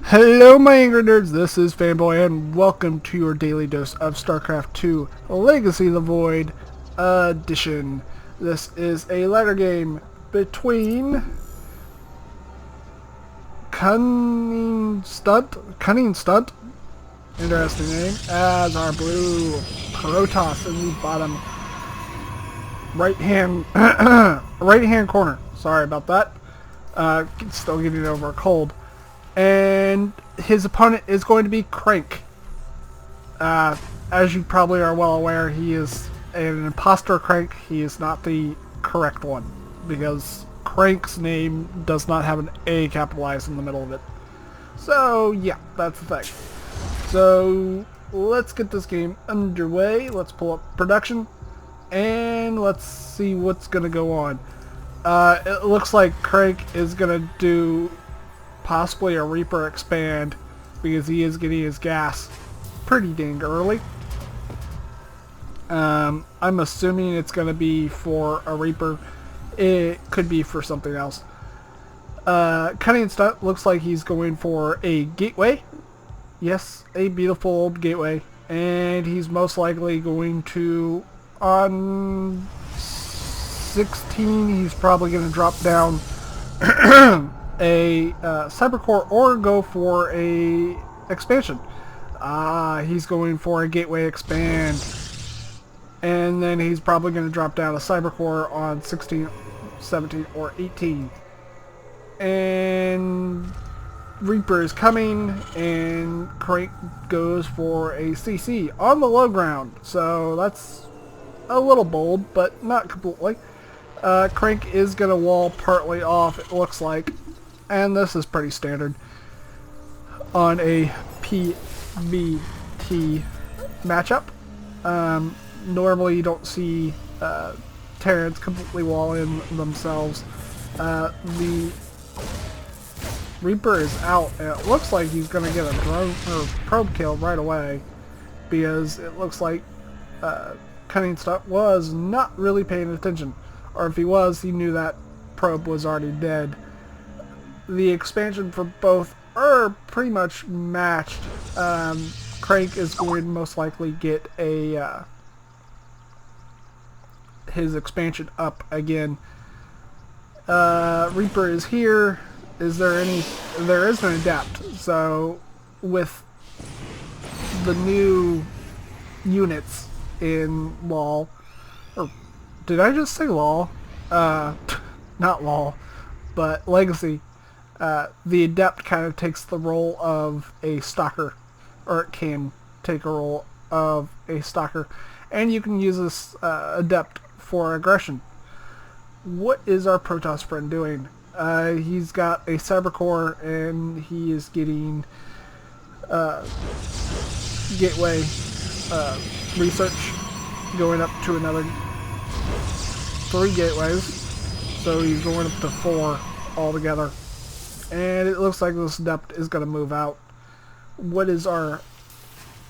Hello my angry nerds, this is Fanboy and welcome to your daily dose of StarCraft 2 Legacy of the Void Edition. This is a ladder game between CunningStunt, interesting name, as our blue Protoss in the bottom right hand corner. Sorry about that. Still getting over a cold. And his opponent is going to be CrAnk. As you probably are well aware, he is an imposter CrAnk. He is not the correct one, because CrAnk's name does not have an A capitalized in the middle of it. So, yeah, that's the thing. So, let's get this game underway. Let's pull up production, and let's see what's going to go on. It looks like CrAnk is going to do possibly a Reaper expand, because he is getting his gas pretty dang early. I'm assuming it's going to be for a Reaper. It could be for something else. CunningStunt looks like he's going for a gateway. Yes, a beautiful old gateway. And he's most likely going to, on 16, he's probably going to drop down a cybercore or go for a expansion. He's going for a gateway expand, and then he's probably going to drop down a cybercore on 16, 17, or 18. And Reaper is coming, and CrAnk goes for a CC on the low ground. So that's a little bold, but not completely. CrAnk is going to wall partly off, it looks like. And this is pretty standard on a PvZ matchup. Normally you don't see Terrans completely wall in themselves. The Reaper is out, and it looks like he's going to get a drone or probe kill right away, because it looks like CunningStunt was not really paying attention. Or if he was, he knew that probe was already dead. The expansion for both are pretty much matched. CrAnk is going to most likely get a his expansion up again. Reaper is here. Is there any? There is an adapt. So with the new units in LOL, or did I just say LOL? Not LOL, but Legacy. The Adept kind of takes the role of a stalker, or it can take a role of a stalker, and you can use this Adept for aggression. What is our Protoss friend doing? He's got a cybercore, and he is getting gateway research, going up to another 3 gateways, so he's going up to 4 altogether. And it looks like this Adept is going to move out. What is our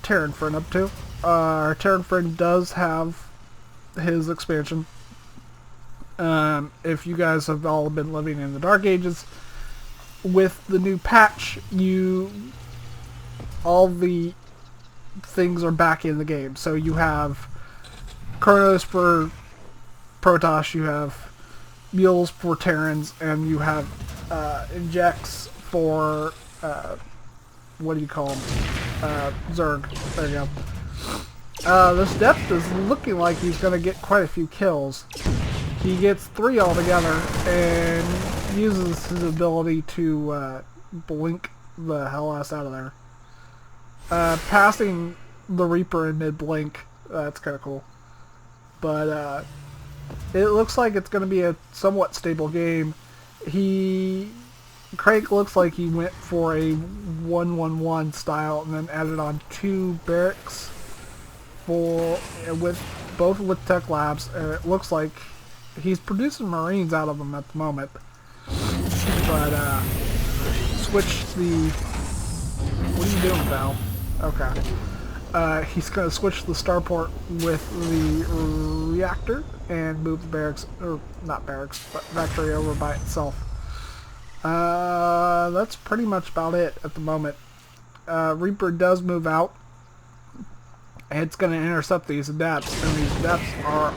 Terran friend up to? Our Terran friend does have his expansion. If you guys have all been living in the Dark Ages, with the new patch, all the things are back in the game. So you have Chronos for Protoss, you have Mules for Terrans, and you have injects for what do you call them? Zerg. There you go. This Depth is looking like he's going to get quite a few kills. He gets 3 altogether and uses his ability to blink the hell ass out of there. Passing the Reaper in mid-blink, that's kind of cool. But it looks like it's going to be a somewhat stable game. CrAnk looks like he went for a 1-1-1 style and then added on 2 barracks with both with Tech Labs, and it looks like he's producing Marines out of them at the moment. But switch the... What are you doing, Val? Okay. He's going to switch the starport with the reactor and move the barracks, or not barracks, but factory over by itself. That's pretty much about it at the moment. Reaper does move out. It's going to intercept these adepts, and these adepts are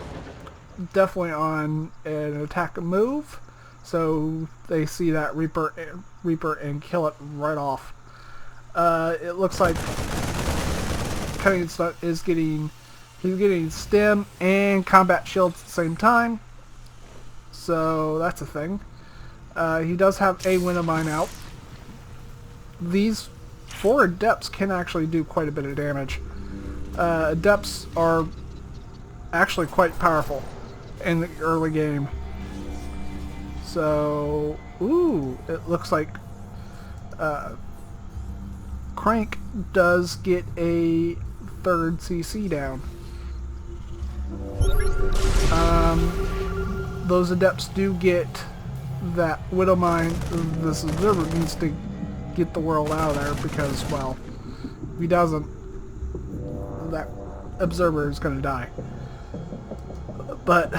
definitely on an attack move. So they see that Reaper and kill it right off. It looks like CunningStunt is getting stim and combat shields at the same time. So that's a thing. He does have a Winomine out. These 4 adepts can actually do quite a bit of damage. Adepts are actually quite powerful in the early game. So, ooh, it looks like CrAnk does get a 3rd CC down. Those adepts do get that Winomine. This observer needs to get the world out of there because, well, if he doesn't, that observer is going to die. But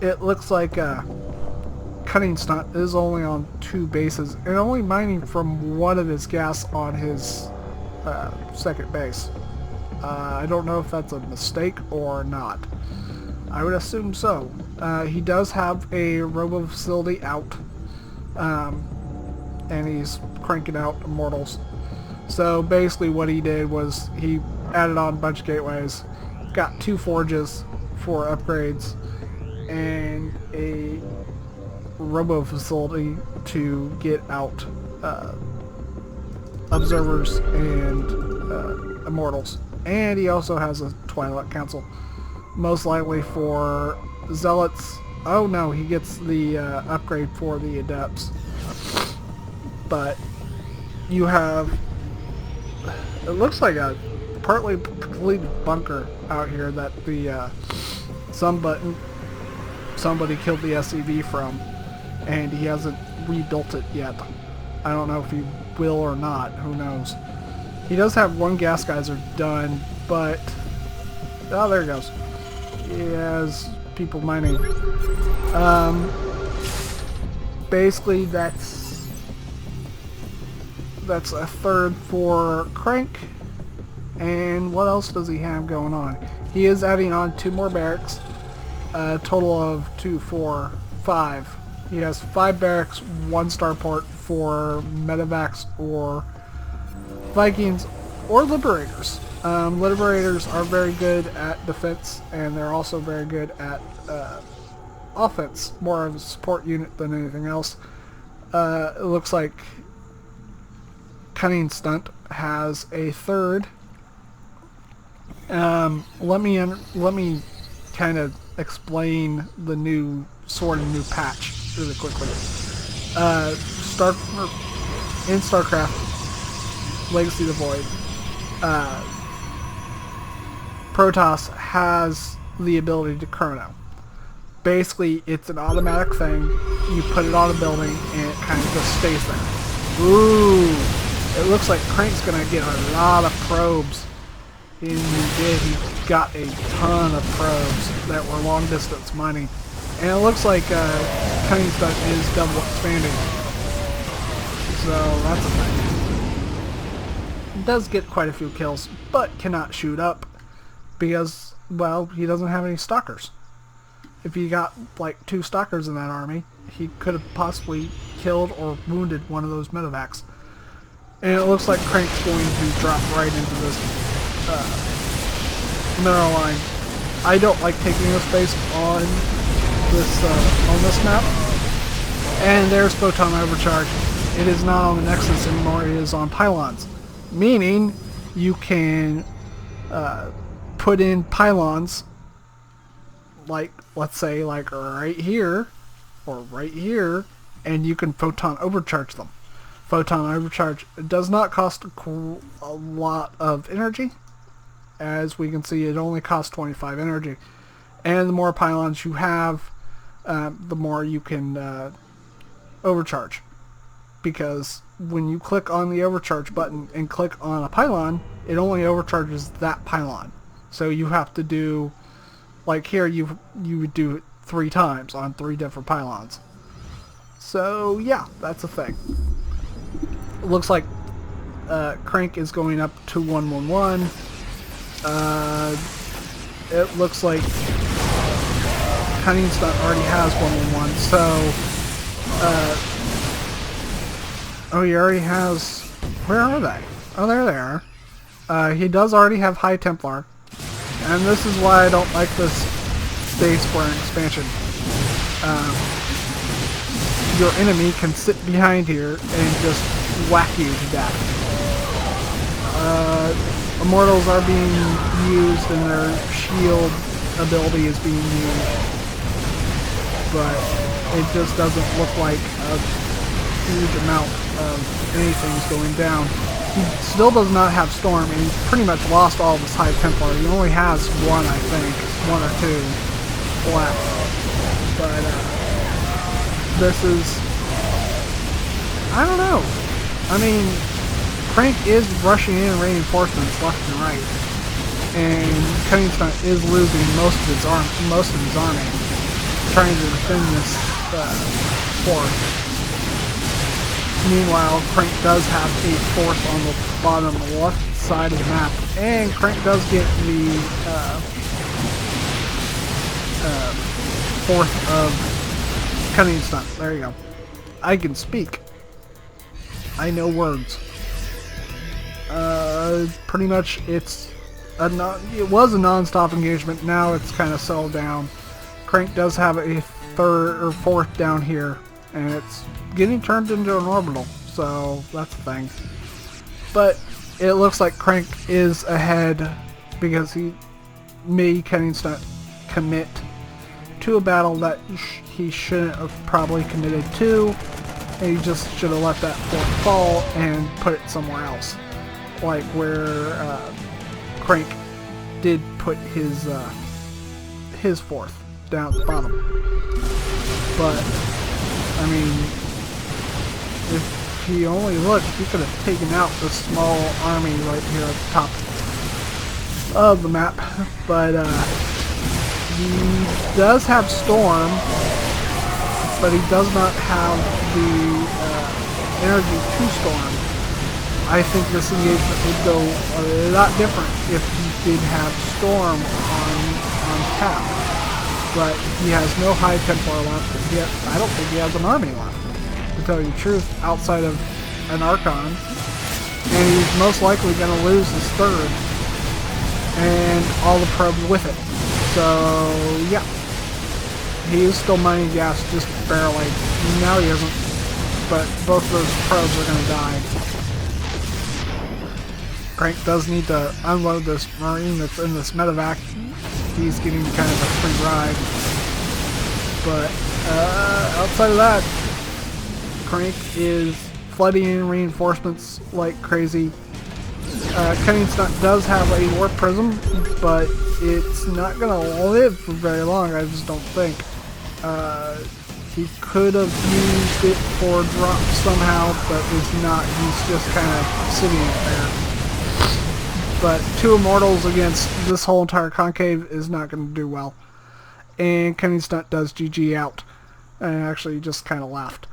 it looks like CunningStunt is only on 2 bases and only mining from one of his gas on his 2nd base. I don't know if that's a mistake or not. I would assume so. He does have a robo facility out, and he's cranking out immortals. So basically what he did was he added on a bunch of gateways, got 2 forges for upgrades, and a robo facility to get out observers and immortals. And he also has a Twilight Council, most likely for zealots. Oh no, he gets the upgrade for the adepts. But you have, it looks like a partly completed bunker out here that the somebody killed the SCV from, and he hasn't rebuilt it yet. I don't know if he will or not, who knows. He does have 1 gas geyser done, but oh, there he goes. He has people mining. Basically that's a 3rd for CrAnk. And what else does he have going on? He is adding on 2 more barracks, a total of 2, 4, 5. He has 5 barracks, 1 starport for medevacs or Vikings or Liberators. Liberators are very good at defense, and they're also very good at offense, more of a support unit than anything else. It looks like CunningStunt has a 3rd. Let me kind of explain the new new patch really quickly. In StarCraft Legacy of the Void, Protoss has the ability to chrono. Basically, it's an automatic thing. You put it on a building and it kind of just stays there. Ooh! It looks like CrAnk's gonna get a lot of probes. And he did. He got a ton of probes that were long distance mining. And it looks like CunningStunt is double expanding. So that's a thing. It does get quite a few kills, but cannot shoot up because, well, he doesn't have any stalkers. If he got like 2 stalkers in that army, he could have possibly killed or wounded one of those medevacs. And it looks like CrAnk's going to drop right into this mineral line. I don't like taking this base on this map. And there's photon overcharge. It is not on the Nexus anymore. It is on pylons, meaning you can put in pylons, like let's say like right here or right here, and you can photon overcharge them. Photon overcharge does not cost a lot of energy. As we can see, it only costs 25 energy. And the more pylons you have, the more you can overcharge. Because when you click on the overcharge button and click on a pylon, it only overcharges that pylon. So you have to do, like here, you would do it 3 times on 3 different pylons. So yeah, that's a thing. It looks like CrAnk is going up to 111. It looks like CunningStunt already has 111, so oh, he already has... Where are they? Oh, there they are. He does already have High Templar, and this is why I don't like this Space Square expansion. Your enemy can sit behind here and just whack you to death. Immortals are being used and their shield ability is being used, but it just doesn't look like a huge amount of anything's going down. He still does not have Storm, and he's pretty much lost all of his High Templar. He only has one, I think, one or two left. But this is, I don't know. I mean, CrAnk is rushing in reinforcements left and right, and CunningStunt is losing most of his army, trying to defend this fort. Meanwhile, CrAnk does have a force on the bottom left side of the map, and CrAnk does get the fourth of CunningStunt. There you go. I can speak. I know words. Pretty much it was a non-stop engagement. Now it's kind of settled down. CrAnk does have a third or fourth down here, and it's getting turned into an orbital, so that's a thing. But it looks like CrAnk is ahead because he made CunningStunt commit to a battle that he shouldn't have probably committed to, and he just should have let that fort fall and put it somewhere else, like where CrAnk did put his fourth down at the bottom. But I mean, if he only looked, he could have taken out the small army right here at the top of the map. But he does have Storm, but he does not have the energy to Storm. I think this engagement would go a lot different if he did have Storm on tap. But he has no High Templar left. I don't think he has an army left, to tell you the truth, outside of an Archon. And he's most likely going to lose his third, and all the probes with it. So, yeah. He is still mining gas, just barely. Now he isn't, but both of those probes are going to die. CrAnk does need to unload this Marine that's in this medevac. He's getting kind of a free ride. But outside of that, CrAnk is flooding in reinforcements like crazy. CunningStunt does have a Warp Prism, but it's not going to live for very long, I just don't think. He could have used it for drop somehow, but is not. He's just kind of sitting it there. But two Immortals against this whole entire concave is not going to do well. And CunningStunt does GG out. And actually just kind of laughed.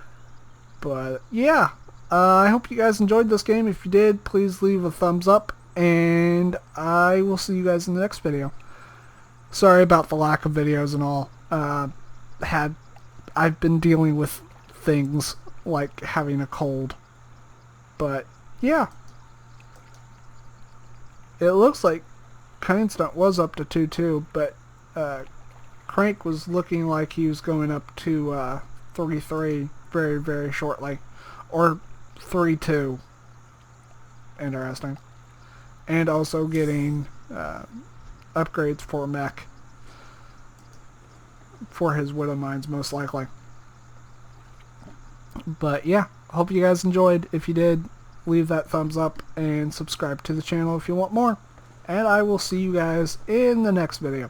But yeah, I hope you guys enjoyed this game. If you did, please leave a thumbs up. And I will see you guys in the next video. Sorry about the lack of videos and all. I've been dealing with things like having a cold. But yeah. It looks like CunningStunt was up to 2-2, but CrAnk was looking like he was going up to 3-3 very, very shortly. Or 3-2. Interesting. And also getting upgrades for mech. For his Widow Mines, most likely. But yeah, hope you guys enjoyed. If you did, leave that thumbs up and subscribe to the channel if you want more. And I will see you guys in the next video.